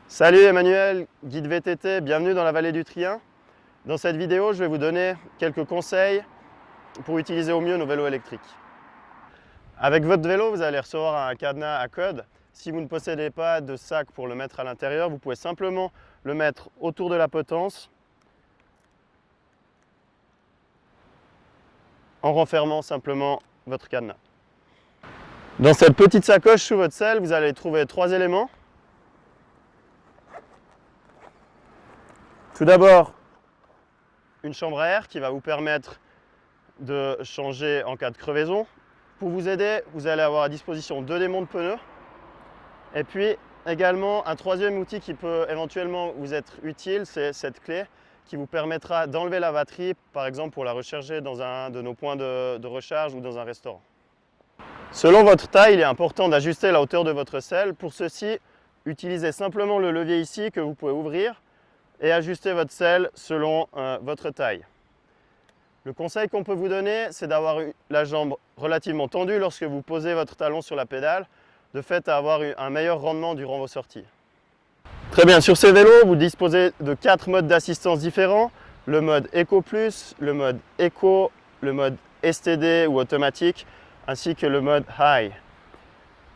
Salut Emmanuel, guide VTT, bienvenue dans la vallée du Trien. Dans cette vidéo, je vais vous donner quelques conseils pour utiliser au mieux nos vélos électriques. Avec votre vélo, vous allez recevoir un cadenas à code. Si vous ne possédez pas de sac pour le mettre à l'intérieur, vous pouvez simplement le mettre autour de la potence en renfermant simplement votre cadenas. Dans cette petite sacoche sous votre selle, vous allez trouver 3 éléments. Tout d'abord, une chambre à air qui va vous permettre de changer en cas de crevaison. Pour vous aider, vous allez avoir à disposition 2 démonte pneus. Et puis également un troisième outil qui peut éventuellement vous être utile, c'est cette clé qui vous permettra d'enlever la batterie, par exemple pour la recharger dans un de nos points de recharge ou dans un restaurant. Selon votre taille, il est important d'ajuster la hauteur de votre selle. Pour ceci, utilisez simplement le levier ici que vous pouvez ouvrir et ajuster votre selle selon votre taille. Le conseil qu'on peut vous donner, c'est d'avoir la jambe relativement tendue lorsque vous posez votre talon sur la pédale, de fait à avoir un meilleur rendement durant vos sorties. Très bien, sur ces vélos, vous disposez de 4 modes d'assistance différents, le mode Eco Plus, le mode Eco, le mode STD ou automatique, ainsi que le mode High.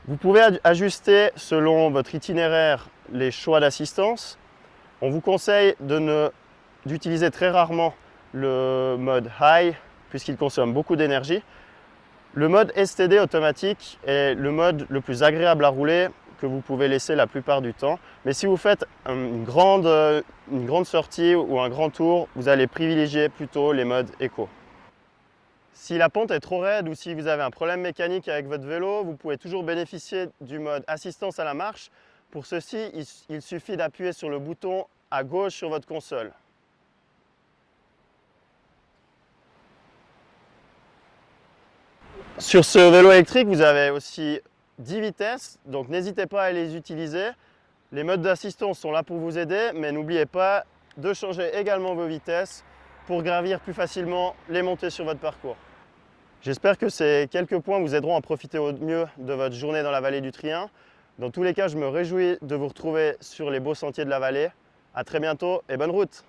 Vous pouvez ajuster selon votre itinéraire les choix d'assistance. On vous conseille d'utiliser très rarement le mode High puisqu'il consomme beaucoup d'énergie. Le mode STD automatique est le mode le plus agréable à rouler que vous pouvez laisser la plupart du temps. Mais si vous faites une grande sortie ou un grand tour, vous allez privilégier plutôt les modes Eco. Si la pente est trop raide ou si vous avez un problème mécanique avec votre vélo, vous pouvez toujours bénéficier du mode assistance à la marche. Pour ceci, il suffit d'appuyer sur le bouton à gauche sur votre console. Sur ce vélo électrique, vous avez aussi 10 vitesses, donc n'hésitez pas à les utiliser. Les modes d'assistance sont là pour vous aider, mais n'oubliez pas de changer également vos vitesses pour gravir plus facilement les montées sur votre parcours. J'espère que ces quelques points vous aideront à profiter au mieux de votre journée dans la vallée du Trien. Dans tous les cas, je me réjouis de vous retrouver sur les beaux sentiers de la vallée. À très bientôt et bonne route!